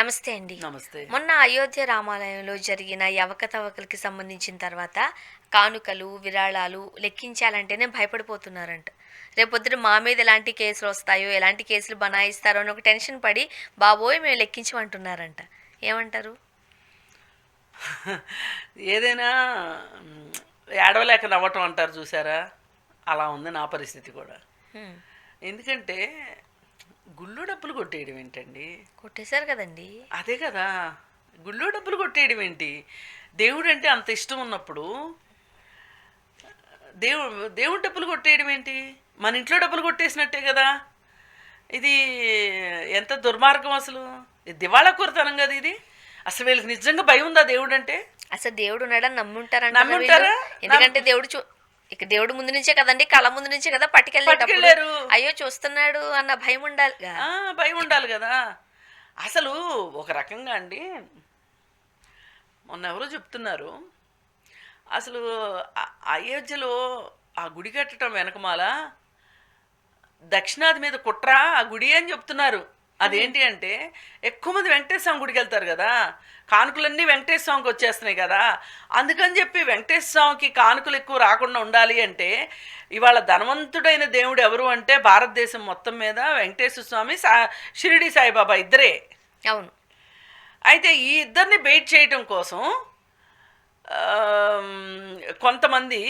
నమస్తే అండి. నమస్తే. మొన్న అయోధ్య రామాలయంలో జరిగిన ఈ అవకతవకలకి సంబంధించిన తర్వాత కానుకలు, విరాళాలు లెక్కించాలంటేనే భయపడిపోతున్నారంట. రేపొద్దున మా మీద ఎలాంటి కేసులొస్తాయో, ఎలాంటి కేసులు బనాయిస్తారో అని ఒక టెన్షన్ పడి, బాబోయ్! మేము లెక్కించమంటున్నారంట. ఏమంటారు? ఏదైనా ఏడవలేక నవ్వటం అంటారు చూసారా? అలా ఉంది నా పరిస్థితి కూడా. హ్మ్. ఎందుకంటే గుళ్ళో డబ్బులు కొట్టేయడం ఏంటండి? కొట్టేశారు కదండీ! అదే కదా! గుళ్ళో డబ్బులు కొట్టేయడం ఏంటి? దేవుడు అంటే అంత ఇష్టం ఉన్నప్పుడు దేవుడు డబ్బులు కొట్టేయడం ఏంటి? మన ఇంట్లో డబ్బులు కొట్టేసినట్టే కదా! ఇది ఎంత దుర్మార్గం అసలు! ఇది దివాళాకోరుతనం కదా ఇది! అసలు వీళ్ళకి నిజంగా భయం ఉందా దేవుడు అంటే? అసలు దేవుడు ఉన్నాడని నమ్ముంటారంటారా వీళ్ళు? నమ్ముంటారా? ఎందుకంటే దేవుడు ముందు నుంచే కదండి, కళ్ళ ముందు నుంచే కదా పట్టుకెళ్ళేటప్పుడు పట్టుకెళ్ళారు. అయ్యో చూస్తున్నాడు అన్న భయం ఉండాలిగా. భయం ఉండాలి కదా! అసలు ఒక రకంగా అండి, మొన్న ఎవరో చెప్తున్నారు, అసలు అయోధ్యలో ఆ గుడి కట్టడం వెనకమాల దక్షిణాది మీద కుట్ర ఆ గుడి అని చెప్తున్నారు. అదేంటి అంటే, ఎక్కువ మంది వెంకటేశ్వర స్వామి గుడికి వెళ్తారు కదా, కానుకలన్నీ వెంకటేశ్వర స్వామికి వచ్చేస్తున్నాయి కదా, అందుకని చెప్పి వెంకటేశ్వర స్వామికి కానుకలు ఎక్కువ రాకుండా ఉండాలి అంటే, ఇవాళ ధనవంతుడైన దేవుడు ఎవరు అంటే భారతదేశం మొత్తం మీద వెంకటేశ్వర స్వామి, షిరిడి సాయిబాబా ఇద్దరే. అవును. అయితే ఈ ఇద్దరిని బెయిట్ చేయటం కోసం కొంతమంది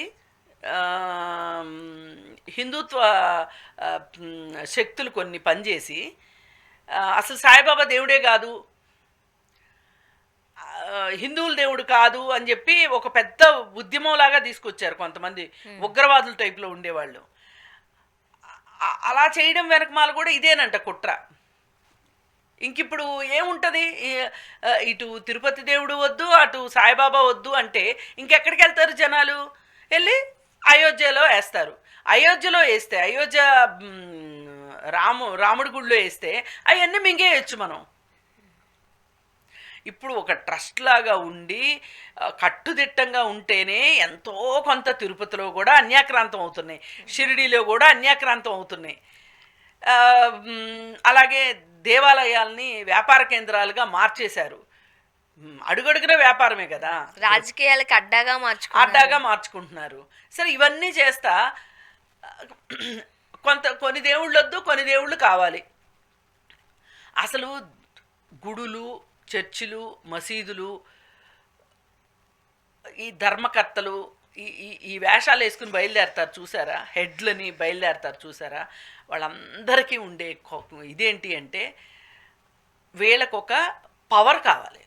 హిందుత్వ శక్తులు కొన్ని పనిచేసి అసలు సాయిబాబా దేవుడే కాదు, హిందువుల దేవుడు కాదు అని చెప్పి ఒక పెద్ద ఉద్యమంలాగా తీసుకొచ్చారు కొంతమంది ఉగ్రవాదుల టైప్లో ఉండేవాళ్ళు. అలా చేయడం వెనకమాల కూడా ఇదేనంట కుట్ర. ఇంకిప్పుడు ఏముంటుంది? ఇటు తిరుపతి దేవుడు వద్దు, అటు సాయిబాబా వద్దు అంటే ఇంకెక్కడికి వెళ్తారు జనాలు? వెళ్ళి అయోధ్యలో వేస్తారు. అయోధ్యలో వేస్తే అయోధ్య రాముడి గుడిలో వేస్తే అవన్నీ మింగేయచ్చు మనం. ఇప్పుడు ఒక ట్రస్ట్ లాగా ఉండి కట్టుదిట్టంగా ఉంటేనే ఎంతో కొంత తిరుపతిలో కూడా అన్యాక్రాంతం అవుతున్నాయి, షిరిడీలో కూడా అన్యాక్రాంతం అవుతున్నాయి. అలాగే దేవాలయాల్ని వ్యాపార కేంద్రాలుగా మార్చేశారు. అడుగడుగున వ్యాపారమే కదా, రాజకీయాలకు అడ్డాగా మార్చుకుంటున్నారు. సరే, ఇవన్నీ చేస్తా కొన్ని దేవుళ్ళు వద్దు, కొన్ని దేవుళ్ళు కావాలి. అసలు గుడులు, చర్చిలు, మసీదులు, ఈ ధర్మకర్తలు ఈ వేషాలు వేసుకుని బయలుదేరతారు చూసారా, హెడ్లని బయలుదేరతారు చూసారా, వాళ్ళందరికీ ఉండే ఇదేంటి అంటే వీళ్ళకొక పవర్ కావాలి.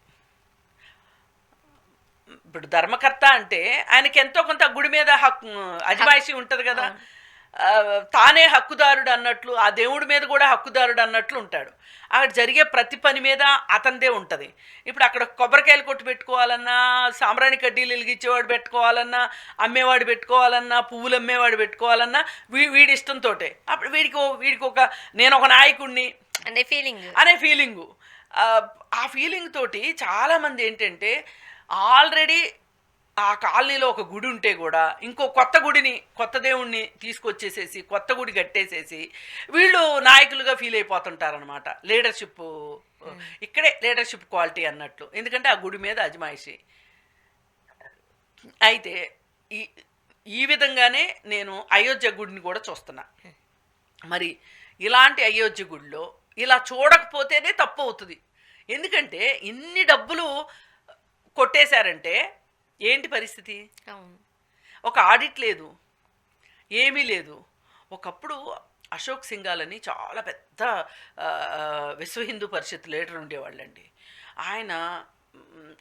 ఇప్పుడు ధర్మకర్త అంటే ఆయనకి ఎంతో కొంత గుడి మీద అజమాయిషీ ఉంటుంది కదా, తానే హక్కుదారుడు అన్నట్లు, ఆ దేవుడి మీద కూడా హక్కుదారుడు అన్నట్లు ఉంటాడు. అక్కడ జరిగే ప్రతి పని మీద అతనిదే ఉంటుంది. ఇప్పుడు అక్కడ కొబ్బరికాయలు కొట్టు పెట్టుకోవాలన్నా, సాంబ్రాణి కడ్డీలు వెలిగించేవాడు పెట్టుకోవాలన్నా, అమ్మేవాడు పెట్టుకోవాలన్నా, పువ్వులు అమ్మేవాడు పెట్టుకోవాలన్నా వీడి ఇష్టంతో. అప్పుడు వీడికి నేను ఒక నాయకుడిని అనే ఫీలింగు. ఆ ఫీలింగ్ తోటి చాలామంది ఏంటంటే ఆల్రెడీ ఆ కాలనీలో ఒక గుడి ఉంటే కూడా ఇంకో కొత్త దేవుణ్ణి తీసుకొచ్చేసేసి కొత్త గుడి కట్టేసేసి వీళ్ళు నాయకులుగా ఫీల్ అయిపోతుంటారనమాట. లీడర్షిప్ ఇక్కడే లీడర్షిప్ క్వాలిటీ అన్నట్లు, ఎందుకంటే ఆ గుడి మీద అజమాయిషి. అయితే ఈ విధంగానే నేను అయోధ్య గుడిని కూడా చూస్తున్నా. మరి ఇలాంటి అయోధ్య గుడిలో ఇలా చూడకపోతేనే తప్పు అవుతుంది. ఎందుకంటే ఇన్ని డబ్బులు కొట్టేశారంటే ఏంటి పరిస్థితి? ఒక ఆడిట్ లేదు, ఏమీ లేదు. ఒకప్పుడు అశోక్ సింఘాల్ అని చాలా పెద్ద విశ్వ హిందూ పరిషత్ లీడర్ ఉండేవాళ్ళండి. ఆయన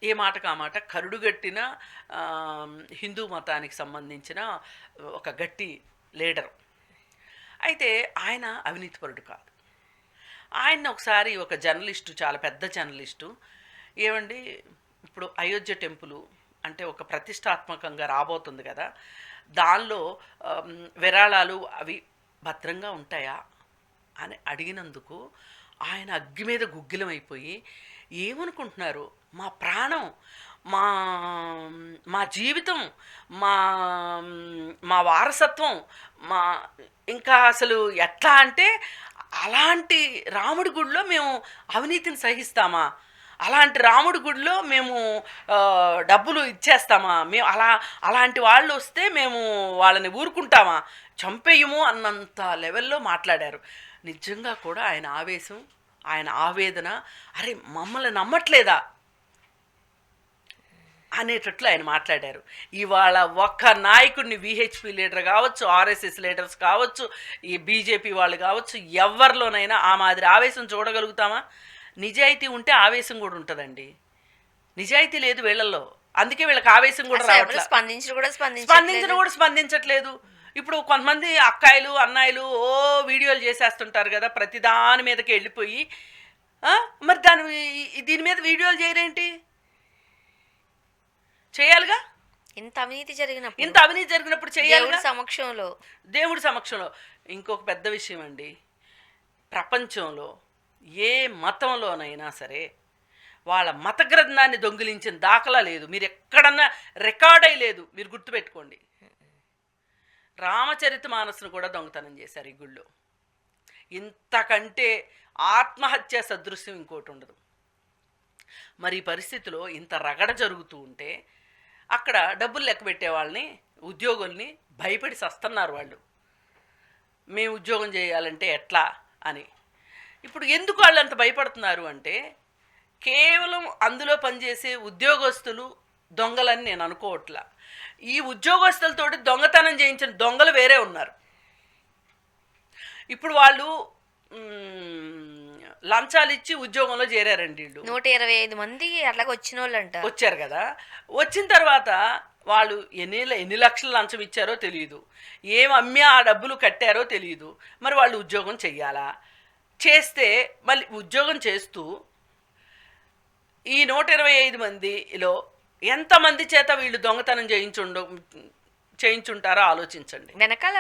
ఏ మాటకు ఆ మాట కరుడుగట్టిన హిందూ మతానికి సంబంధించిన ఒక గట్టి లీడర్. అయితే ఆయన అవినీతిపరుడు కాదు. ఆయన ఒకసారి ఒక జర్నలిస్టు, చాలా పెద్ద జర్నలిస్టు, ఏమండి ఇప్పుడు అయోధ్య టెంపుల్ అంటే ఒక ప్రతిష్టాత్మకంగా రాబోతుంది కదా, దానిలో విరాళాలు అవి భద్రంగా ఉంటాయా అని అడిగినందుకు ఆయన అగ్గి మీద గుగ్గిలమైపోయి, ఏమనుకుంటున్నారు, మా ప్రాణం, మా మా జీవితం, మా మా వారసత్వం, మా ఇంకా అసలు ఎట్లా అంటే అలాంటి రాముడి గుడిలో మేము అవినీతిని సహిస్తామా అలాంటి రాముడి గుడిలో మేము డబ్బులు ఇచ్చేస్తామా, మేము అలాంటి వాళ్ళు వస్తే మేము వాళ్ళని ఊరుకుంటామా, చంపేయము అన్నంత లెవెల్లో మాట్లాడారు. నిజంగా కూడా ఆయన ఆవేశం, ఆయన ఆవేదన, అరే మమ్మల్ని నమ్మట్లేదా అనేటట్లు ఆయన మాట్లాడారు. ఇవాళ ఒక్క నాయకుడిని, విహెచ్పి లీడర్ కావచ్చు, ఆర్ఎస్ఎస్ లీడర్స్ కావచ్చు, ఈ బీజేపీ వాళ్ళు కావచ్చు, ఎవరిలోనైనా ఆ మాదిరి ఆవేశం చూడగలుగుతామా? నిజాయితీ ఉంటే ఆవేశం కూడా ఉంటుందండి. నిజాయితీ లేదు వీళ్ళల్లో, అందుకే వీళ్ళకి ఆవేశం కూడా రావట్లేదు. స్పందించిన కూడా స్పందించట్లేదు. ఇప్పుడు కొంతమంది అక్కాయిలు అన్నాయిలు వీడియోలు చేసేస్తుంటారు కదా, ప్రతి దాని మీదకి వెళ్ళిపోయి. మరి దీని మీద వీడియోలు చేయరేంటి? చేయాలిగా. ఇంత అవినీతి జరిగినప్పుడు చేయాలిగా, దేవుడి సమక్షంలో. ఇంకొక పెద్ద విషయం అండి, ప్రపంచంలో ఏ మతంలోనైనా సరే వాళ్ళ మత గ్రంథాన్ని దొంగిలించిన దాఖలా లేదు. మీరు ఎక్కడన్నా రికార్డ్ అయి లేదు. మీరు గుర్తుపెట్టుకోండి, రామచరితమానస్ను కూడా దొంగతనం చేశారు ఈ గుళ్ళో. ఇంతకంటే ఆత్మహత్య సదృశ్యం ఇంకోటి ఉండదు. మరి ఈ పరిస్థితిలో ఇంత రగడ జరుగుతూ ఉంటే అక్కడ డబ్బులు లెక్క పెట్టే వాళ్ళని, ఉద్యోగుల్ని భయపడి సస్తున్నారు వాళ్ళు. మేము ఉద్యోగం చేయాలంటే ఎట్లా అని. ఇప్పుడు ఎందుకు వాళ్ళు అంత భయపడుతున్నారు అంటే, కేవలం అందులో పనిచేసే ఉద్యోగస్తులు దొంగలని నేను అనుకోవట్లా. ఈ ఉద్యోగస్తులతోటి దొంగతనం చేయించిన దొంగలు వేరే ఉన్నారు. ఇప్పుడు వాళ్ళు లంచాలు ఇచ్చి ఉద్యోగంలో చేరారండి. వీళ్ళు 125 మంది అట్లాగే వచ్చిన వాళ్ళు వచ్చారు కదా. వచ్చిన తర్వాత వాళ్ళు ఎన్ని లక్షల లంచం ఇచ్చారో తెలియదు, ఏం అమ్మి ఆ డబ్బులు కట్టారో తెలియదు. మరి వాళ్ళు ఉద్యోగం చెయ్యాలా? చేస్తే మళ్ళీ ఉద్యోగం చేస్తూ ఈ 125 మందిలో ఎంతమంది చేత వీళ్ళు దొంగతనం చేయించుంటారో ఆలోచించండి. వెనకాల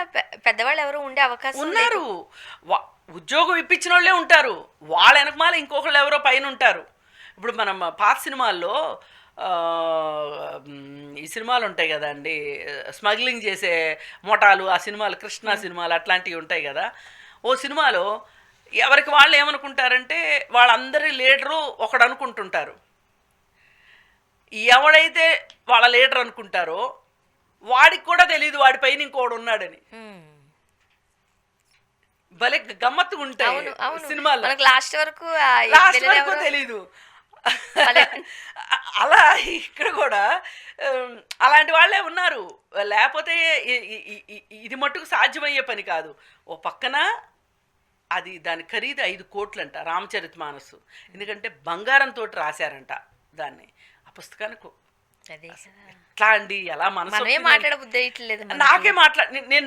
పెద్దవాళ్ళు ఎవరు ఉండే అవకాశం ఉన్నారు. ఉద్యోగం ఇప్పించిన వాళ్ళే ఉంటారు, వాళ్ళ వెనకమాల ఇంకొకళ్ళు ఎవరో పైన ఉంటారు. ఇప్పుడు మనం పాత సినిమాల్లో ఈ సినిమాలు ఉంటాయి కదా అండి, స్మగ్లింగ్ చేసే మోటాలు, ఆ సినిమాలు, కృష్ణ సినిమాలు అట్లాంటివి ఉంటాయి కదా. ఓ సినిమాలో ఎవరికి వాళ్ళు ఏమనుకుంటారంటే, వాళ్ళందరి లీడరు ఒకడు అనుకుంటుంటారు. ఎవడైతే వాళ్ళ లీడర్ అనుకుంటారో వాడికి కూడా తెలియదు వాడి పైన ఇంకోడు ఉన్నాడని. భలే గమ్మత్తుగా ఉంటాయి సినిమాలు. లాస్ట్ వరకు తెలీదు. అలా ఇక్కడ కూడా అలాంటి వాళ్ళే ఉన్నారు. లేకపోతే ఇది మట్టుకు సాధ్యమయ్యే పని కాదు. ఓ పక్కన అది దాని ఖరీదు 5 కోట్లంట రామచరితమానస్సు. ఎందుకంటే బంగారంతో రాశారంట దాన్ని. ఆ పుస్తకానికి ఎట్లా అండి, ఎలా మనసు నాకే నేను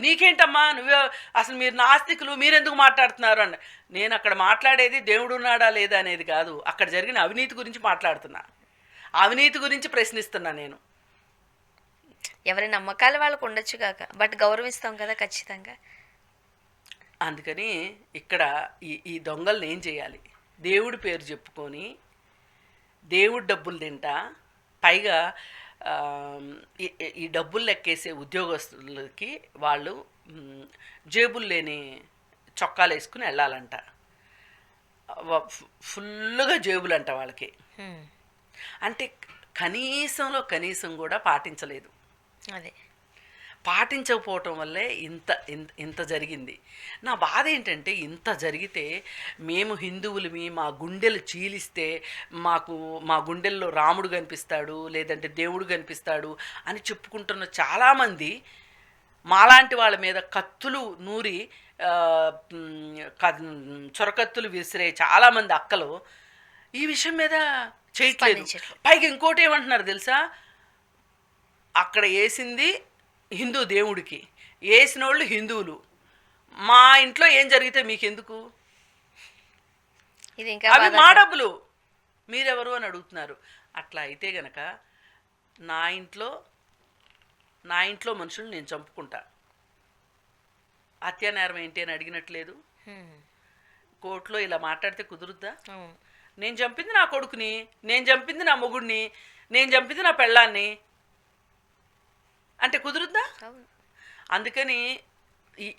నీకేంటమ్మా నువ్వే అసలు మీరు నాస్తికులు, మీరెందుకు మాట్లాడుతున్నారు అని. నేను అక్కడ మాట్లాడేది దేవుడు ఉన్నాడా లేదా అనేది కాదు, అక్కడ జరిగిన అవినీతి గురించి మాట్లాడుతున్నా, అవినీతి గురించి ప్రశ్నిస్తున్నా నేను. ఎవరి నమ్మకాలు వాళ్ళకు ఉండొచ్చు కాక, బట్ గౌరవిస్తాం కదా ఖచ్చితంగా. అందుకని ఇక్కడ ఈ దొంగల్ని ఏం చేయాలి? దేవుడి పేరు చెప్పుకొని దేవుడి డబ్బులు తింటా, పైగా ఈ డబ్బులు లెక్కేసే ఉద్యోగస్తులకి వాళ్ళు జేబులు లేని చొక్కాలు వేసుకుని వెళ్ళాలంట. ఫుల్గా జేబులు అంట వాళ్ళకి. అంటే కనీసంలో కనీసం కూడా పాటించలేదు. అదే పాటించకపోవటం వల్లే ఇంత జరిగింది. నా బాధ ఏంటంటే, ఇంత జరిగితే మేము హిందువులమి, మా గుండెలు చీలిస్తే మా గుండెల్లో రాముడు కనిపిస్తాడు, లేదంటే దేవుడు కనిపిస్తాడు అని చెప్పుకుంటున్న చాలామంది మాలాంటి వాళ్ళ మీద కత్తులు నూరి చొరకత్తులు విసిరే చాలామంది అక్కలు ఈ విషయం మీద చేయట్లేదు. పైగా ఇంకోటి ఏమంటున్నారు తెలుసా, అక్కడ వేసింది హిందూ దేవుడికి, వేసిన వాళ్ళు హిందువులు, మా ఇంట్లో ఏం జరిగితే మీకెందుకు, అవి మా డబ్బులు, మీరెవరు అని అడుగుతున్నారు. అట్లా అయితే గనక నా ఇంట్లో మనుషులు నేను చంపుకుంటా. హత్యానేరం ఏంటి అని అడిగినట్లేదు. కోర్టులో ఇలా మాట్లాడితే కుదురుద్దా? నేను చంపింది నా కొడుకుని, నేను చంపింది నా మొగుడిని, నేను చంపింది నా పెళ్ళాన్ని అంటే కుదురుద్దా? అందుకని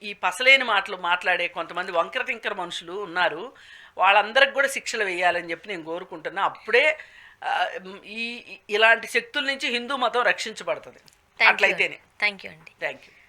ఈ పసలేని మాటలు మాట్లాడే కొంతమంది వంకర టింకర మనుషులు ఉన్నారు. వాళ్ళందరికి కూడా శిక్షలు వేయాలని చెప్పి నేను కోరుకుంటున్నా. అప్పుడే ఈ ఇలాంటి శక్తుల నుంచి హిందూ మతం రక్షించబడుతుంది. అట్లయితేనే. థ్యాంక్ యూ అండి. Thank you.